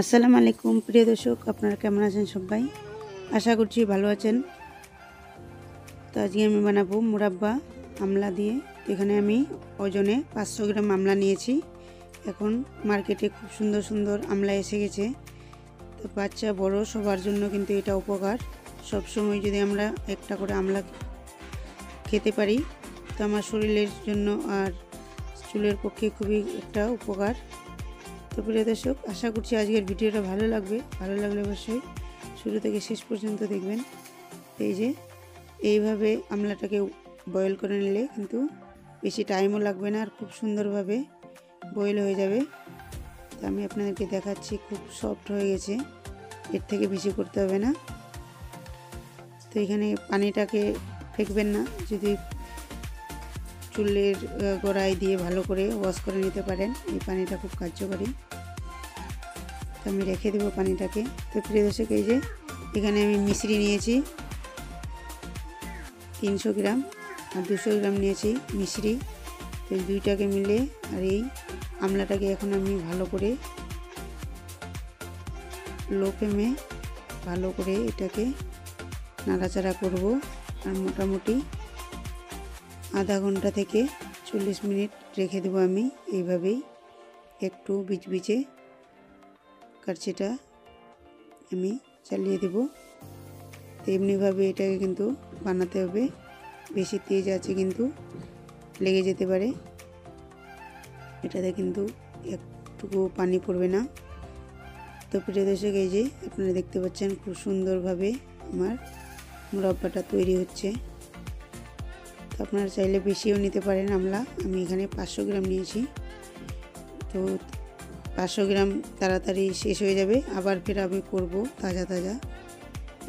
আসসালামু আলাইকুম প্রিয় দর্শক, আপনারা কেমন আছেন সবাই? আশা করছি ভালো আছেন। তো আজকে আমি বানাবো মুরাব্বা আমলা দিয়ে। এখানে আমি ওজনে 500 গ্রাম আমলা নিয়েছি। এখন মার্কেটে খুব সুন্দর সুন্দর আমলা এসে গেছে, তো বাচ্চা বড় সবার জন্য কিন্তু এটা উপকার। সব সময় যদি আমরা একটা করে আমলা খেতে পারি তো আমার শরীরের জন্য আর চুলের পক্ষে খুবই একটা উপকার। তো প্রিয় দর্শক, আশা করছি আজকের ভিডিওটা ভালো লাগবে। ভালো লাগলে অবশ্যই শুরু থেকে শেষ পর্যন্ত দেখবেন। এই যে এইভাবে আমলাটাকে বয়েল করে নিলে কিন্তু বেশি টাইমও লাগবে না আর খুব সুন্দরভাবে বয়েল হয়ে যাবে। তো আমি আপনাদেরকে দেখাচ্ছি, খুব সফট হয়ে গেছে, এর থেকে বেশি করতে হবে না। তো এখানে পানিটাকে ফেকবেন না, যদি চুলের গোড়ায় দিয়ে ভালো করে ওয়াশ করে নিতে পারেন, এই পানিটা খুব কার্যকরী। তো আমি রেখে দেবো পানিটাকে। তো প্রিয় দর্শক, এই যে এখানে আমি মিশ্রি নিয়েছি 300 গ্রাম আর 200 গ্রাম নিয়েছি মিশ্রি। তো এই দুইটাকে মিলে আর এই আমলাটাকে এখন আমি ভালো করে লো ফ্লেমে ভালো করে এটাকে নাড়াচাড়া করব। আর মোটামুটি আধা ঘন্টা থেকে 40 মিনিট রেখে দেবো আমি এইভাবেই, একটু বিচবিচে কারচিটা আমি চালিয়ে দেব। তো এমনিভাবে এটাকে কিন্তু বানাতে হবে, বেশি তেজ আছে কিন্তু লেগে যেতে পারে। এটাতে কিন্তু একটুকু পানি পড়বে না। তো প্রিয় দর্শক, এই যে আপনারা দেখতে পাচ্ছেন খুব সুন্দরভাবে আমার মুরাব্বাটা তৈরি হচ্ছে। তো আপনারা চাইলে বেশিও নিতে পারেন আমলা। আমি এখানে 500 গ্রাম নিয়েছি। তো 500 গ্রাম তাড়াতাড়ি শেষ হয়ে যাবে, আবার ফের আমি করবো তাজা তাজা।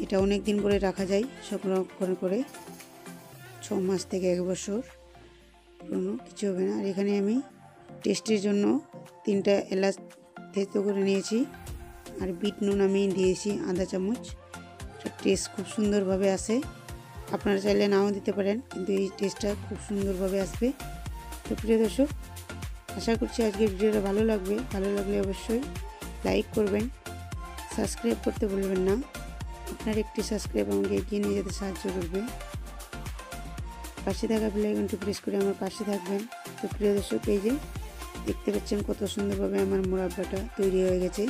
এটা অনেক দিন করে রাখা যায় সংরক্ষণ করে, 6 মাস থেকে 1 বছর, কোনো কিছু হবে না। আর এখানে আমি টেস্টের জন্য 3টা এলাচ থেতো করে নিয়েছি আর বিট নুন আমি দিয়েছি আধা চামচ। টেস্ট খুব সুন্দরভাবে আসে, আপনারা চাইলে নাও দিতে পারেন, কিন্তু এই টেস্টটা খুব সুন্দরভাবে আসবে। তো প্রিয় দর্শক, আশা করছি আজকের ভিডিওটা ভালো লাগবে। ভালো লাগলে অবশ্যই লাইক করবেন, সাবস্ক্রাইব করতে ভুলবেন না। আপনার একটি সাবস্ক্রাইব আমাকে এগিয়ে নিয়ে যেতে সাহায্য করবে। পাশে থাকা বেল আইকনটি প্রেস করে আমার পাশে থাকবেন। তো প্রিয় দর্শক, এই যে দেখতে পাচ্ছেন কত সুন্দরভাবে আমার মুরাব্বাটা তৈরি হয়ে গেছে।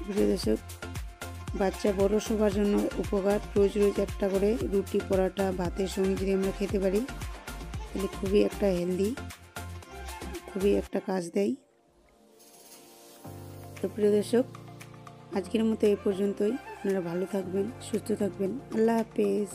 প্রিয় দর্শক, বাচ্চা বড় সবার জন্য উপকার। রোজ রোজ একটা করে রুটি পরোটা ভাতের সঙ্গে যদি আমরা খেতে পারি তাহলে খুবই একটা হেলদি, খুবই একটা কাজ দেয়। তো প্রিয় দর্শক, আজকের মতো এই পর্যন্তই। আপনারা ভালো থাকবেন, সুস্থ থাকবেন। আল্লাহ হাফেজ।